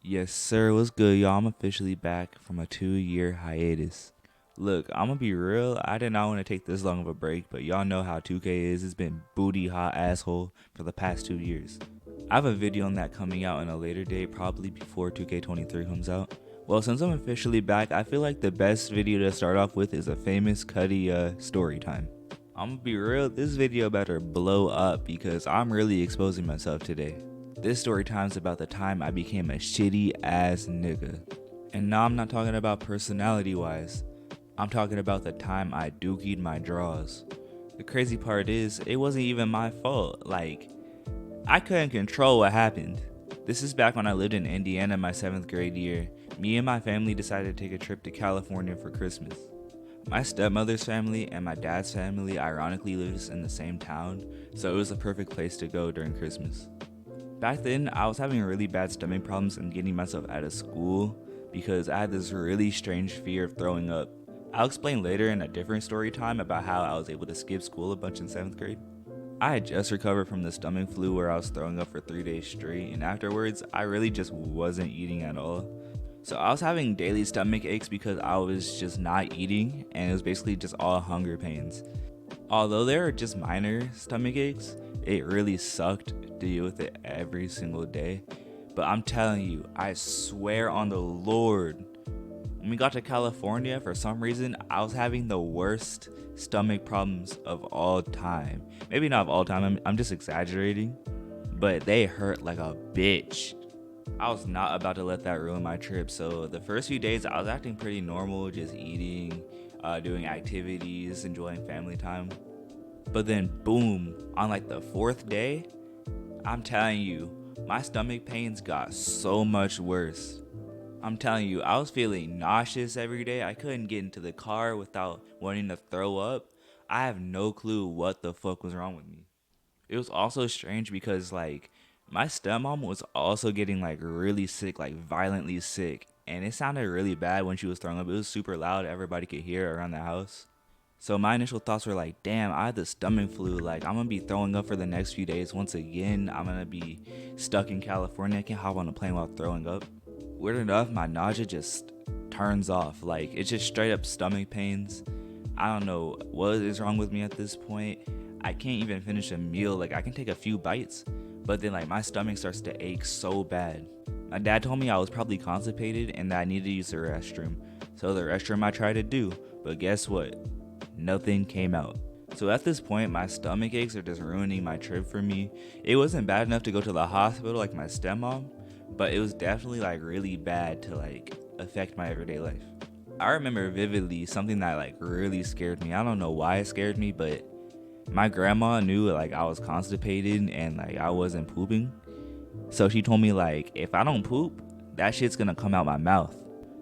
Yes, sir. What's good, y'all? I'm officially back from a 2-year hiatus. Look, I'm gonna be real. I did not want to take this long of a break, but y'all know how 2K is. It's been booty hot asshole for the past 2 years. I have a video on that coming out in a later date, probably before 2K23 comes out. Well, since I'm officially back, I feel like the best video to start off with is a famous Cuddy story time. I'm gonna be real. This video better blow up because I'm really exposing myself today. This story time's about the time I became a shitty ass nigga. And now I'm not talking about personality wise. I'm talking about the time I dookied my draws. The crazy part is, it wasn't even my fault. Like, I couldn't control what happened. This is back when I lived in Indiana my 7th grade year. Me and my family decided to take a trip to California for Christmas. My stepmother's family and my dad's family ironically lives in the same town, so it was the perfect place to go during Christmas. Back then, I was having really bad stomach problems and getting myself out of school because I had this really strange fear of throwing up. I'll explain later in a different story time about how I was able to skip school a bunch in 7th grade. I had just recovered from the stomach flu where I was throwing up for 3 days straight, and afterwards, I really just wasn't eating at all. So I was having daily stomach aches because I was just not eating, and it was basically just all hunger pains. Although they were just minor stomach aches, it really sucked to deal with it every single day. But I'm telling you, I swear on the Lord, when we got to California, for some reason, I was having the worst stomach problems of all time. Maybe not of all time, I'm just exaggerating, but they hurt like a bitch. I was not about to let that ruin my trip, so the first few days I was acting pretty normal, just eating, doing activities, enjoying family time. But then, boom, on like the 4th day, I'm telling you, my stomach pains got so much worse. I'm telling you, I was feeling nauseous every day. I couldn't get into the car without wanting to throw up. I have no clue what the fuck was wrong with me. It was also strange because like my stepmom was also getting like really sick, like violently sick. And it sounded really bad when she was throwing up. It was super loud, everybody could hear it around the house. So my initial thoughts were like, damn, I had the stomach flu. Like, I'm gonna be throwing up for the next few days. Once again, I'm gonna be stuck in California. I can't hop on a plane while throwing up. Weird enough, my nausea just turns off. Like, it's just straight up stomach pains. I don't know what is wrong with me at this point. I can't even finish a meal. Like, I can take a few bites, but then like my stomach starts to ache so bad. My dad told me I was probably constipated and that I needed to use the restroom. So the restroom I tried to do, but guess what? Nothing came out. So at this point, my stomach aches are just ruining my trip for me. It wasn't bad enough to go to the hospital like my stepmom, but it was definitely like really bad to like affect my everyday life. I remember vividly something that like really scared me. I don't know why it scared me, but my grandma knew like I was constipated and like I wasn't pooping. So she told me like if I don't poop, that shit's gonna come out my mouth.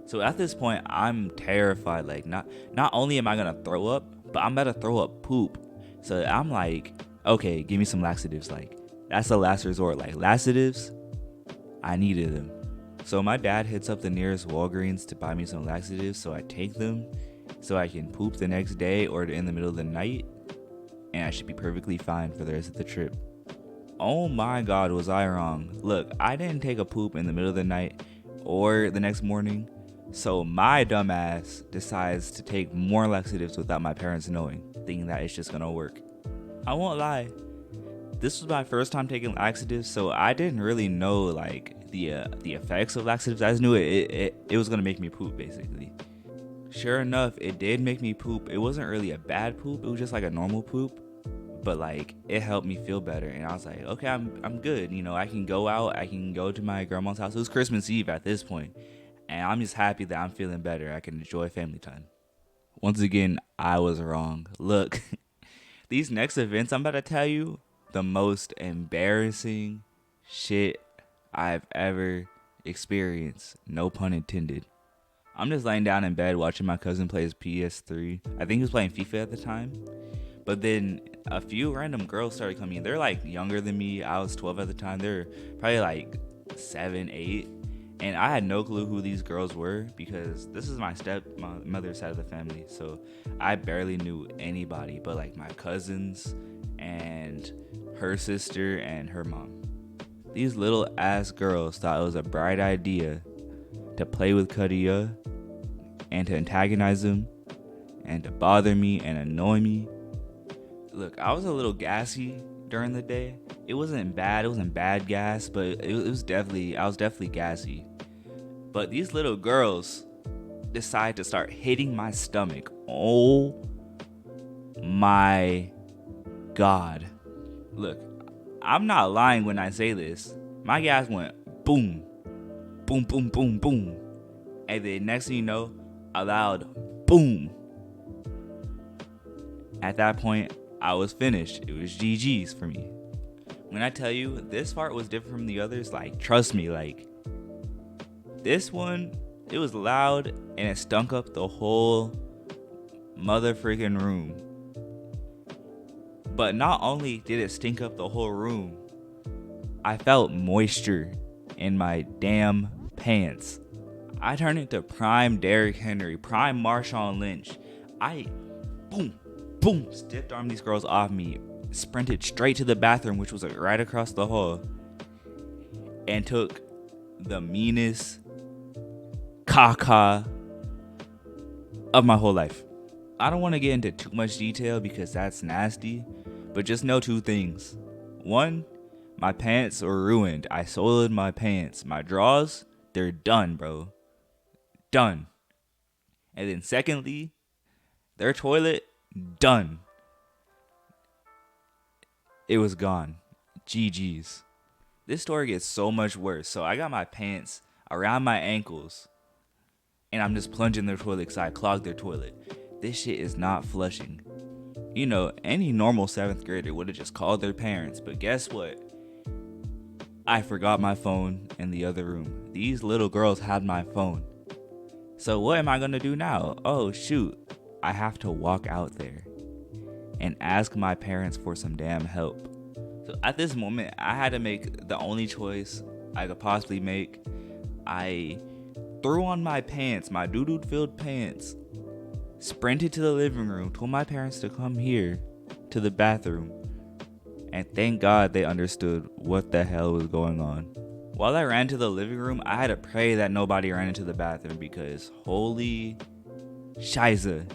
So at this point, I'm terrified. Like not only am I gonna throw up, but I'm about to throw up poop. So I'm like, okay, give me some laxatives. Like that's the last resort. Like laxatives, I needed them. So my dad hits up the nearest Walgreens to buy me some laxatives. So I take them, so I can poop the next day or in the middle of the night, and I should be perfectly fine for the rest of the trip. Oh my God, was I wrong? Look, I didn't take a poop in the middle of the night or the next morning. So my dumbass decides to take more laxatives without my parents knowing, thinking that it's just gonna work. I won't lie, this was my first time taking laxatives, so I didn't really know like the effects of laxatives. I just knew it was gonna make me poop basically. Sure enough, it did make me poop. It wasn't really a bad poop, it was just like a normal poop. But like it helped me feel better, and I was like, okay, I'm good. You know, I can go out, I can go to my grandma's house. It was Christmas Eve at this point, and I'm just happy that I'm feeling better. I can enjoy family time. Once again, I was wrong. Look, these next events I'm about to tell you, the most embarrassing shit I've ever experienced. No pun intended. I'm just laying down in bed watching my cousin play his PS3. I think he was playing FIFA at the time. But then a few random girls started coming in. They're like younger than me. I was 12 at the time. They're probably like 7, 8. And I had no clue who these girls were because this is my stepmother's side of the family. So I barely knew anybody but like my cousins and her sister and her mom. These little ass girls thought it was a bright idea to play with Kadia and to antagonize him and to bother me and annoy me. Look, I was a little gassy during the day. It wasn't bad gas, but it was definitely, I was definitely gassy. But these little girls decide to start hitting my stomach. Oh my God. Look, I'm not lying when I say this. My gas went boom, boom, boom, boom, boom. And then next thing you know, a loud boom. At that point, I was finished. It was GG's for me. When I tell you this fart was different from the others, like, trust me, like, this one, it was loud and it stunk up the whole mother freaking room. But not only did it stink up the whole room, I felt moisture in my damn pants. I turned into prime Derrick Henry, prime Marshawn Lynch. I, boom, boom, stiff armed these girls off me, sprinted straight to the bathroom, which was right across the hall, and took the meanest caca of my whole life. I don't want to get into too much detail because that's nasty, but just know two things. One, my pants were ruined. I soiled my pants. My drawers, they're done, bro. Done. And then secondly, their toilet, done. It was gone. GG's. This story gets so much worse. So I got my pants around my ankles and I'm just plunging their toilet because I clogged their toilet. This shit is not flushing. You know, any normal 7th grader would have just called their parents, but guess what? I forgot my phone in the other room. These little girls had my phone. So what am I gonna do now? Oh shoot, I have to walk out there and ask my parents for some damn help. So at this moment, I had to make the only choice I could possibly make. I threw on my pants, my doo-doo filled pants, sprinted to the living room, told my parents to come here to the bathroom, and thank God they understood what the hell was going on. While I ran to the living room, I had to pray that nobody ran into the bathroom because holy shiza,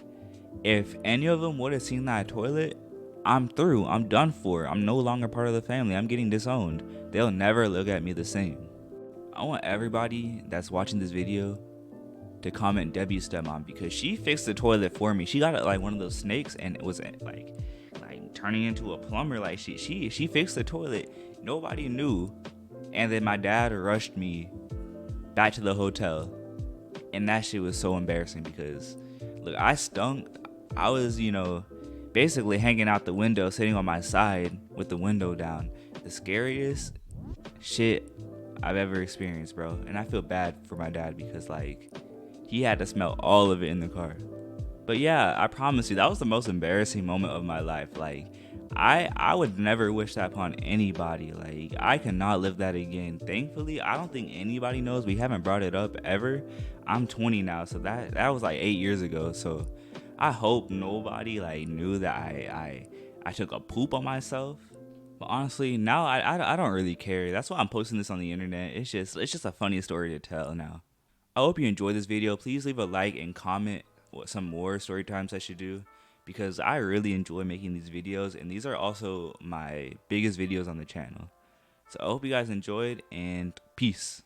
if any of them would have seen that toilet, I'm through. I'm done for. I'm no longer part of the family. I'm getting disowned. They'll never look at me the same. I want everybody that's watching this video to comment Debbie's stepmom because she fixed the toilet for me. She got it like one of those snakes and it was like turning into a plumber. Like she fixed the toilet. Nobody knew. And then my dad rushed me back to the hotel. And that shit was so embarrassing because look, I stunk. I was, basically hanging out the window, sitting on my side with the window down. The scariest shit I've ever experienced, bro. And I feel bad for my dad because he had to smell all of it in the car. But yeah, I promise you, that was the most embarrassing moment of my life. I would never wish that upon anybody. I cannot live that again. Thankfully, I don't think anybody knows. We haven't brought it up ever. I'm 20 now, so that was 8 years ago. So I hope nobody knew that I took a poop on myself. But honestly, now I don't really care. That's why I'm posting this on the internet. It's just a funny story to tell now. I hope you enjoyed this video. Please leave a like and comment what some more story times I should do because I really enjoy making these videos and these are also my biggest videos on the channel. So I hope you guys enjoyed and peace.